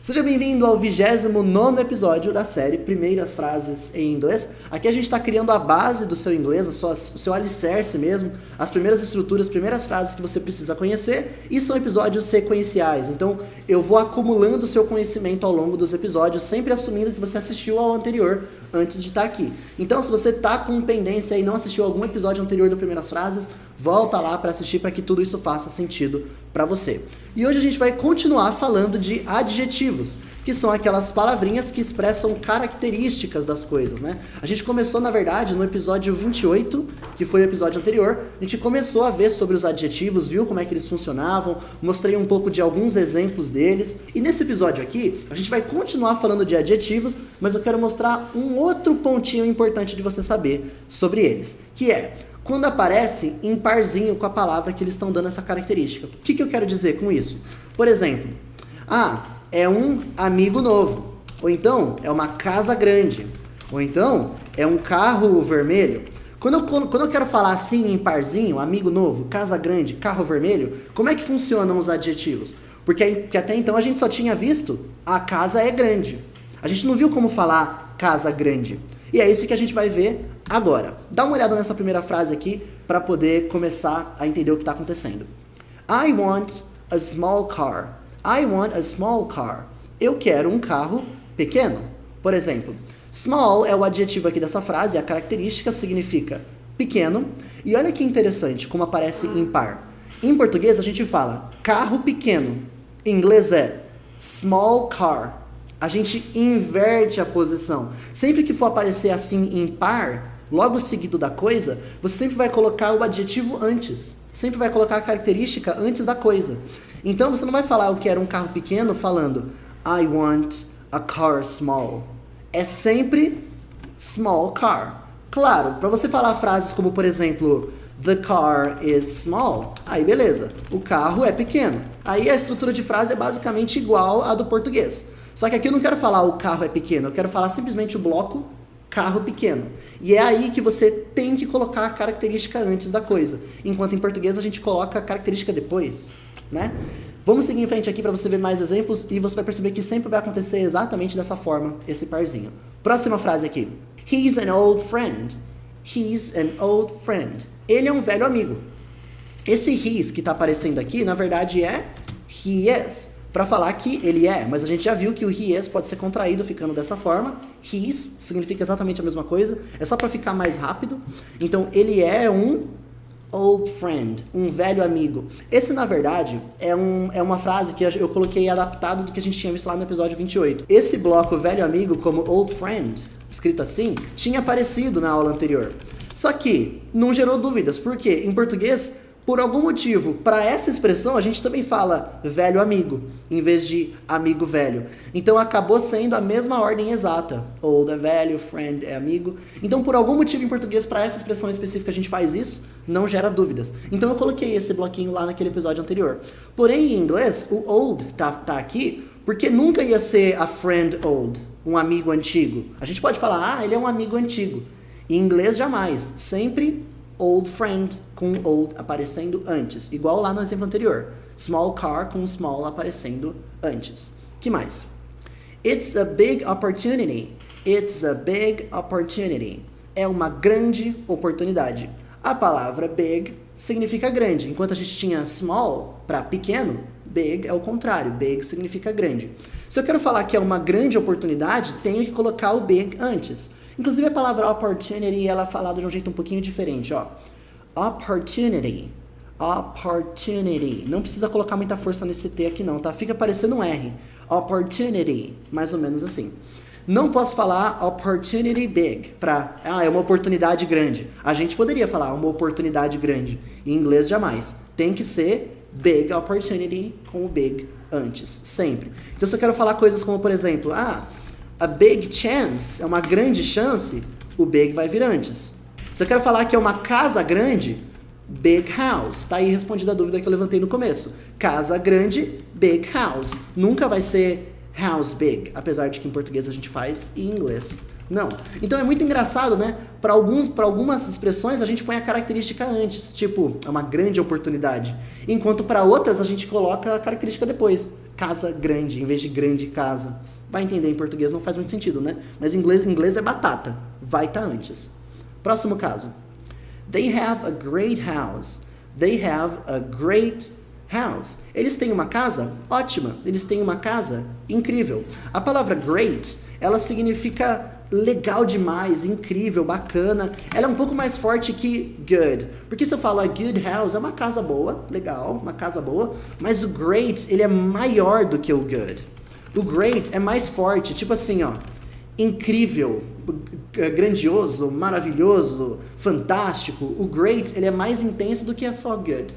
Seja bem-vindo ao 29º episódio da série Primeiras Frases em Inglês. Aqui a gente está criando a base do seu inglês, o seu alicerce mesmo, as primeiras estruturas, primeiras frases que você precisa conhecer, e são episódios sequenciais. Então eu vou acumulando o seu conhecimento ao longo dos episódios, sempre assumindo que você assistiu ao anterior antes de estar aqui. Então se você está com pendência e não assistiu algum episódio anterior do Primeiras Frases, volta lá para assistir para que tudo isso faça sentido para você. E hoje a gente vai continuar falando de adjetivos, que são aquelas palavrinhas que expressam características das coisas, né? A gente começou, na verdade, no episódio 28, que foi o episódio anterior, a gente começou a ver sobre os adjetivos, viu como é que eles funcionavam, mostrei um pouco de alguns exemplos deles, e nesse episódio aqui, a gente vai continuar falando de adjetivos, mas eu quero mostrar um outro pontinho importante de você saber sobre eles, que é quando aparece em parzinho com a palavra que eles estão dando essa característica. O que eu quero dizer com isso? Por exemplo, é um amigo novo. Ou então, é uma casa grande. Ou então, é um carro vermelho. Quando eu quero falar assim em parzinho, amigo novo, casa grande, carro vermelho, como é que funcionam os adjetivos? Porque até então a gente só tinha visto a casa é grande. A gente não viu como falar casa grande. E é isso que a gente vai ver agora. Dá uma olhada nessa primeira frase aqui para poder começar a entender o que está acontecendo. I want a small car. I want a small car. Eu quero um carro pequeno. Por exemplo, small é o adjetivo aqui dessa frase, a característica significa pequeno. E olha que interessante como aparece em par. Em português a gente fala carro pequeno. Em inglês é small car. A gente inverte a posição. Sempre que for aparecer assim em par, logo seguido da coisa, você sempre vai colocar o adjetivo antes. Sempre vai colocar a característica antes da coisa. Então você não vai falar eu quero um carro pequeno falando I want a car small. É sempre small car. Claro, para você falar frases como, por exemplo, the car is small, aí beleza, o carro é pequeno. Aí a estrutura de frase é basicamente igual à do português. Só que aqui eu não quero falar o carro é pequeno, eu quero falar simplesmente o bloco carro pequeno. E é aí que você tem que colocar a característica antes da coisa. Enquanto em português a gente coloca a característica depois, né? Vamos seguir em frente aqui para você ver mais exemplos e você vai perceber que sempre vai acontecer exatamente dessa forma, esse parzinho. Próxima frase aqui. He's an old friend. He's an old friend. Ele é um velho amigo. Esse he's que está aparecendo aqui, na verdade é he is. Para falar que ele é, mas a gente já viu que o he is pode ser contraído ficando dessa forma. His significa exatamente a mesma coisa, é só para ficar mais rápido. Então, ele é um old friend, um velho amigo. Esse, na verdade, é uma frase que eu coloquei adaptado do que a gente tinha visto lá no episódio 28. Esse bloco velho amigo, como old friend, escrito assim, tinha aparecido na aula anterior. Só que não gerou dúvidas, porque em português, por algum motivo, para essa expressão, a gente também fala velho amigo, em vez de amigo velho. Então, acabou sendo a mesma ordem exata. Old é velho, friend é amigo. Então, por algum motivo em português, para essa expressão específica, a gente faz isso, não gera dúvidas. Então, eu coloquei esse bloquinho lá naquele episódio anterior. Porém, em inglês, o old tá aqui, porque nunca ia ser a friend old, um amigo antigo. A gente pode falar, ele é um amigo antigo. Em inglês, jamais. Sempre old friend com old aparecendo antes. Igual lá no exemplo anterior. Small car com small aparecendo antes. Que mais? It's a big opportunity. It's a big opportunity. É uma grande oportunidade. A palavra big significa grande. Enquanto a gente tinha small para pequeno, big é o contrário. Big significa grande. Se eu quero falar que é uma grande oportunidade, tenho que colocar o big antes. Inclusive a palavra opportunity, ela é falada de um jeito um pouquinho diferente, ó. Opportunity. Opportunity. Não precisa colocar muita força nesse T aqui não, tá? Fica parecendo um R. Opportunity. Mais ou menos assim. Não posso falar opportunity big é uma oportunidade grande. A gente poderia falar uma oportunidade grande. Em inglês, jamais. Tem que ser big opportunity com o big antes. Sempre. Então, se eu quero falar coisas como, por exemplo, a big chance é uma grande chance, o big vai vir antes. Se eu quero falar que é uma casa grande, big house. Tá aí respondida a dúvida que eu levantei no começo. Casa grande, big house. Nunca vai ser house big, apesar de que em português a gente faz e em inglês não. Então é muito engraçado, né? Para algumas expressões a gente põe a característica antes, tipo, é uma grande oportunidade. Enquanto para outras a gente coloca a característica depois. casa grande, em vez de grande casa. Vai entender, em português não faz muito sentido, né? Mas em inglês é batata, vai estar antes. Próximo caso. They have a great house. They have a great house. Eles têm uma casa ótima. Eles têm uma casa incrível. A palavra great, ela significa legal demais, incrível, bacana. Ela é um pouco mais forte que good. Porque se eu falo a good house, é uma casa boa, legal, uma casa boa. Mas o great, ele é maior do que o good. O great é mais forte, tipo assim, ó. Incrível, grandioso, maravilhoso, fantástico. O great, ele é mais intenso do que só good.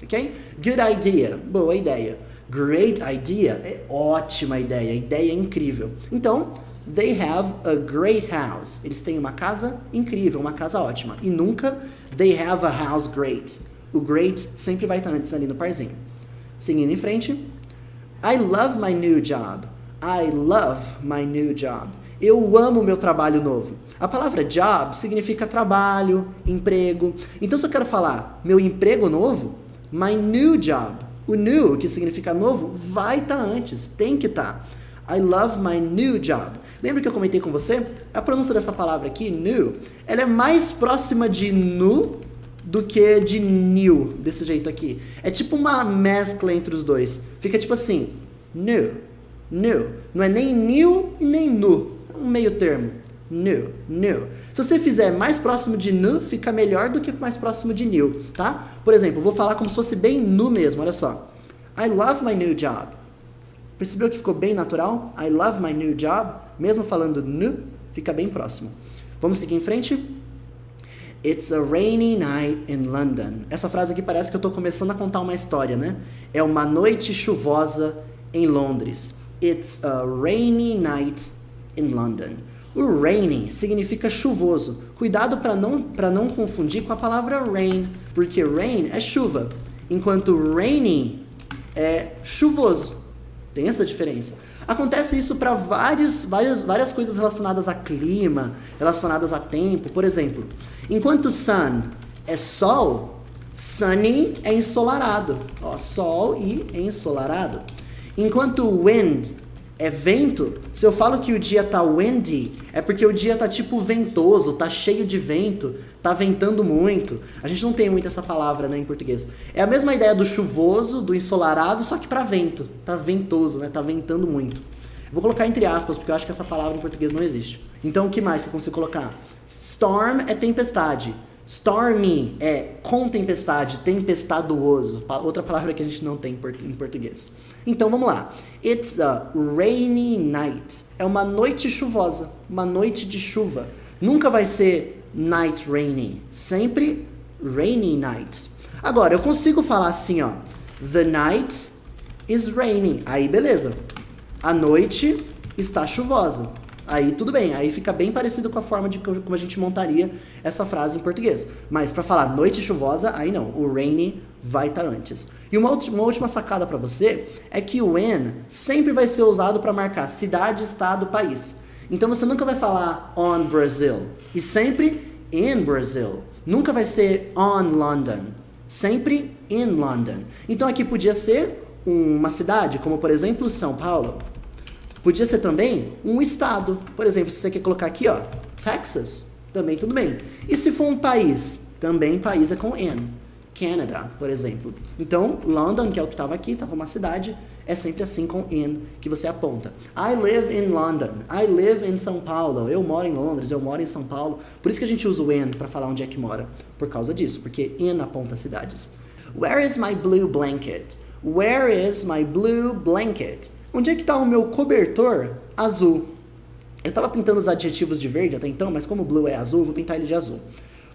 Ok? Good idea, boa ideia. Great idea é ótima ideia, ideia incrível. Então, they have a great house. Eles têm uma casa incrível, uma casa ótima. E nunca they have a house great. O great sempre vai estar antes ali no parzinho. Seguindo em frente. I love my new job. I love my new job. Eu amo meu trabalho novo. A palavra job significa trabalho, emprego. Então, se eu quero falar meu emprego novo, my new job. O new, que significa novo, vai estar antes, tem que estar. I love my new job. Lembra que eu comentei com você? A pronúncia dessa palavra aqui, new, ela é mais próxima de nu do que de new, desse jeito aqui. É tipo uma mescla entre os dois. Fica tipo assim, new, new. Não é nem new e nem nu. É um meio termo. New, new. Se você fizer mais próximo de nu, fica melhor do que mais próximo de new, tá? Por exemplo, eu vou falar como se fosse bem nu mesmo, olha só. I love my new job. Percebeu que ficou bem natural? I love my new job. Mesmo falando nu, fica bem próximo. Vamos seguir em frente? It's a rainy night in London. Essa frase aqui parece que eu estou começando a contar uma história, né? É uma noite chuvosa em Londres. It's a rainy night in London. O rainy significa chuvoso. Cuidado para não confundir com a palavra rain, porque rain é chuva, enquanto rainy é chuvoso. Tem essa diferença. Acontece isso para várias coisas relacionadas a clima, relacionadas a tempo. Por exemplo, enquanto sun é sol, sunny é ensolarado. Ó, sol e ensolarado. Enquanto wind é vento, se eu falo que o dia tá windy, é porque o dia tá tipo ventoso, tá cheio de vento, tá ventando muito. A gente não tem muito essa palavra, né, em português. É a mesma ideia do chuvoso, do ensolarado, só que para vento. Tá ventoso, né? Tá ventando muito. Vou colocar entre aspas, porque eu acho que essa palavra em português não existe. Então, o que mais que eu consigo colocar? Storm é tempestade. Stormy é com tempestade, tempestaduoso. Outra palavra que a gente não tem em português. Então, vamos lá. It's a rainy night. É uma noite chuvosa, uma noite de chuva. Nunca vai ser night rainy. Sempre rainy night. Agora, eu consigo falar assim, ó. The night is rainy. Aí, beleza. A noite está chuvosa. Aí tudo bem, aí fica bem parecido com a forma de como a gente montaria essa frase em português. Mas para falar noite chuvosa, aí não, o rainy vai estar antes. E uma última sacada para você é que o in sempre vai ser usado para marcar cidade, estado, país. Então você nunca vai falar on Brazil, e sempre in Brazil. Nunca vai ser on London, sempre in London. Então aqui podia ser uma cidade, como por exemplo São Paulo. Podia ser também um estado. Por exemplo, se você quer colocar aqui, ó, Texas, também tudo bem. E se for um país, também país é com N. Canada, por exemplo. Então, London, que é o que estava aqui, estava uma cidade, é sempre assim com N que você aponta. I live in London. I live in São Paulo. Eu moro em Londres, eu moro em São Paulo. Por isso que a gente usa o N para falar onde é que mora. Por causa disso, porque N aponta cidades. Where is my blue blanket? Where is my blue blanket? Onde é que está o meu cobertor azul? Eu estava pintando os adjetivos de verde até então, mas como blue é azul, vou pintar ele de azul.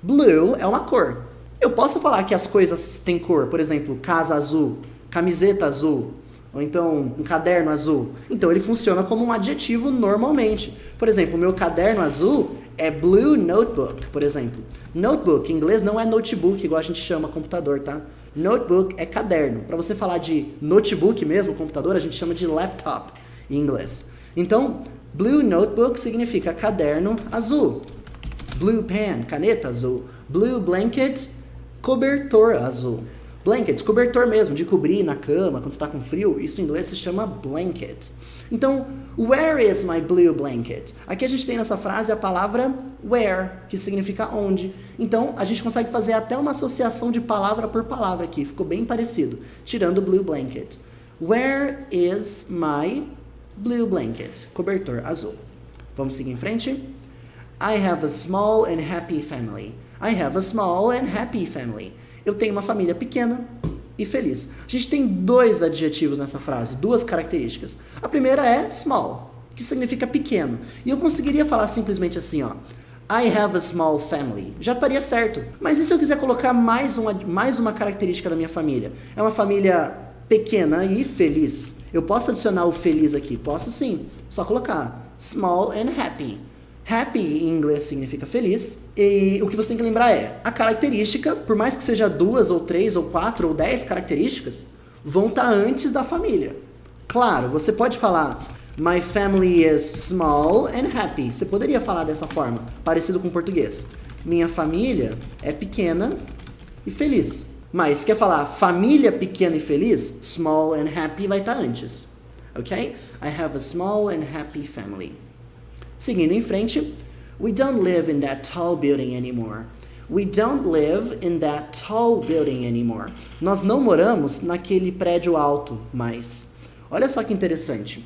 Blue é uma cor. Eu posso falar que as coisas têm cor, por exemplo, casa azul, camiseta azul, ou então um caderno azul. Então ele funciona como um adjetivo normalmente. Por exemplo, o meu caderno azul é blue notebook, por exemplo. Notebook, em inglês, não é notebook, igual a gente chama computador, tá? Notebook é caderno. Para você falar de notebook mesmo, computador, a gente chama de laptop em inglês. Então, blue notebook significa caderno azul. Blue pen, caneta azul. Blue blanket, cobertor azul. Blanket, cobertor mesmo, de cobrir na cama, quando você está com frio, isso em inglês se chama blanket. Então, where is my blue blanket? Aqui a gente tem nessa frase a palavra where, que significa onde. Então, a gente consegue fazer até uma associação de palavra por palavra aqui, ficou bem parecido, tirando blue blanket. Where is my blue blanket? Cobertor azul. Vamos seguir em frente? I have a small and happy family. I have a small and happy family. Eu tenho uma família pequena e feliz. A gente tem dois adjetivos nessa frase, duas características. A primeira é small, que significa pequeno. E eu conseguiria falar simplesmente assim, ó. I have a small family. Já estaria certo. Mas e se eu quiser colocar mais uma característica da minha família? É uma família pequena e feliz. Eu posso adicionar o feliz aqui? Posso sim. Só colocar small and happy. Happy em inglês significa feliz. E o que você tem que lembrar é, a característica, por mais que seja 2 ou 3 ou 4 ou 10 características, vão estar antes da família. Claro, você pode falar my family is small and happy. Você poderia falar dessa forma, parecido com o português. Minha família é pequena e feliz. Mas quer falar família pequena e feliz? Small and happy vai estar antes. Ok? I have a small and happy family. Seguindo em frente, we don't live in that tall building anymore. We don't live in that tall building anymore. Nós não moramos naquele prédio alto mais. Olha só que interessante.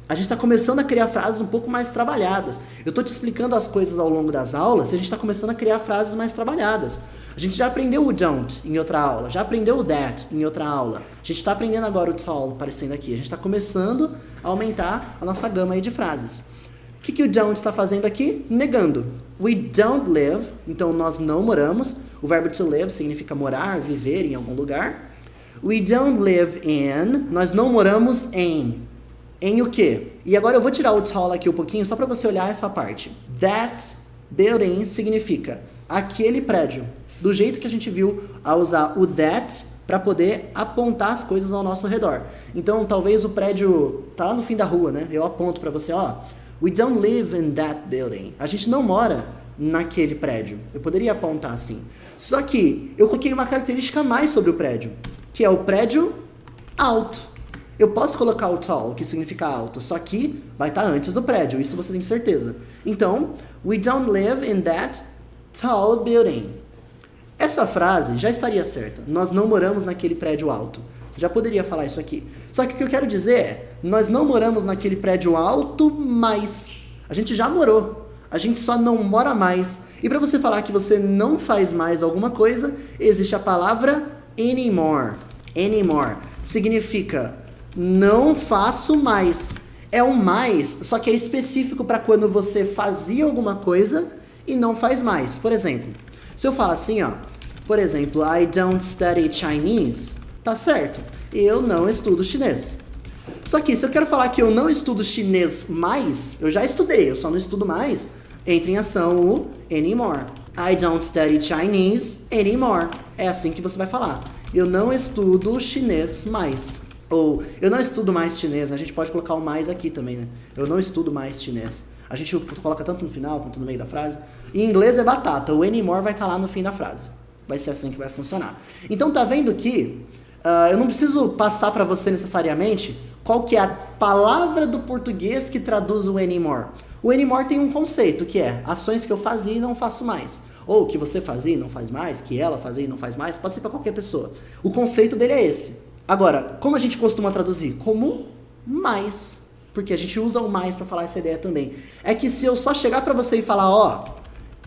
A gente está começando a criar frases um pouco mais trabalhadas. Eu estou te explicando as coisas ao longo das aulas e a gente está começando a criar frases mais trabalhadas. A gente já aprendeu o don't em outra aula, já aprendeu o that em outra aula. A gente está aprendendo agora o tall aparecendo aqui. A gente está começando a aumentar a nossa gama aí de frases. O que o don't está fazendo aqui? Negando. We don't live, então nós não moramos. O verbo to live significa morar, viver em algum lugar. We don't live in, nós não moramos em. Em o quê? E agora eu vou tirar o tall aqui um pouquinho só para você olhar essa parte. That building significa aquele prédio. Do jeito que a gente viu a usar o that para poder apontar as coisas ao nosso redor. Então talvez o prédio tá lá no fim da rua, né? Eu aponto para você, ó. We don't live in that building. A gente não mora naquele prédio. Eu poderia apontar assim. Só que eu coloquei uma característica a mais sobre o prédio, que é o prédio alto. Eu posso colocar o tall, que significa alto, só que vai estar antes do prédio, isso você tem certeza. Então, we don't live in that tall building. Essa frase já estaria certa. Nós não moramos naquele prédio alto. Você já poderia falar isso aqui. Só que o que eu quero dizer é, nós não moramos naquele prédio alto, mas a gente já morou. A gente só não mora mais. E para você falar que você não faz mais alguma coisa, existe a palavra anymore. Anymore significa não faço mais. É um mais, só que é específico para quando você fazia alguma coisa e não faz mais. Por exemplo, se eu falar assim, ó, por exemplo, I don't study Chinese, tá certo, eu não estudo chinês. Só que se eu quero falar que eu não estudo chinês mais, eu já estudei, eu só não estudo mais, entra em ação o anymore. I don't study Chinese anymore. É assim que você vai falar. Eu não estudo chinês mais. Ou eu não estudo mais chinês. A gente pode colocar o mais aqui também, né? Eu não estudo mais chinês. A gente coloca tanto no final quanto no meio da frase. Em inglês é batata. O anymore vai estar lá no fim da frase. Vai ser assim que vai funcionar. Então tá vendo que eu não preciso passar para você necessariamente qual que é a palavra do português que traduz o anymore. O anymore tem um conceito que é ações que eu fazia e não faço mais. Ou que você fazia e não faz mais, que ela fazia e não faz mais, pode ser para qualquer pessoa. O conceito dele é esse. Agora, como a gente costuma traduzir? Como mais. Porque a gente usa o mais para falar essa ideia também. É que se eu só chegar para você e falar, ó,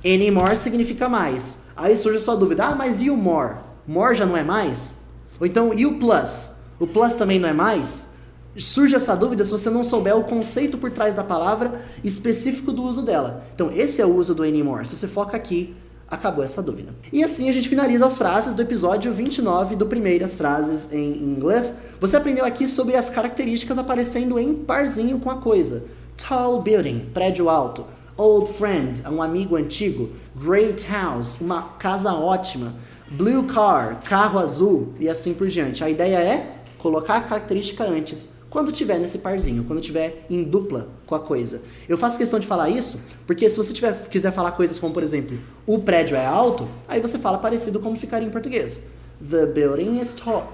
anymore significa mais. Aí surge a sua dúvida, mas e o more? More já não é mais? Ou então, e o plus? O plus também não é mais? Surge essa dúvida se você não souber o conceito por trás da palavra específico do uso dela. Então, esse é o uso do anymore. Se você foca aqui, acabou essa dúvida. E assim a gente finaliza as frases do episódio 29 do Primeiras Frases em Inglês. Você aprendeu aqui sobre as características aparecendo em parzinho com a coisa. Tall building, prédio alto. Old friend, um amigo antigo. Great house, uma casa ótima. Blue car, carro azul e assim por diante. A ideia é colocar a característica antes, quando tiver nesse parzinho, quando tiver em dupla com a coisa. Eu faço questão de falar isso, porque se você quiser falar coisas como, por exemplo, o prédio é alto, aí você fala parecido como ficaria em português. The building is tall.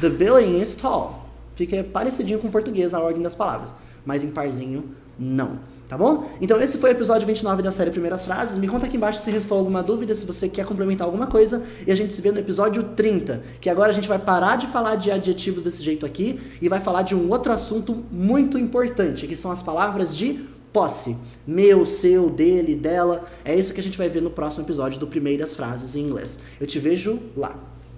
The building is tall. Fica parecidinho com o português na ordem das palavras, mas em parzinho, não. Tá bom? Então esse foi o episódio 29 da série Primeiras Frases. Me conta aqui embaixo se restou alguma dúvida, se você quer complementar alguma coisa. E a gente se vê no episódio 30, que agora a gente vai parar de falar de adjetivos desse jeito aqui e vai falar de um outro assunto muito importante, que são as palavras de posse. Meu, seu, dele, dela. É isso que a gente vai ver no próximo episódio do Primeiras Frases em Inglês. Eu te vejo lá.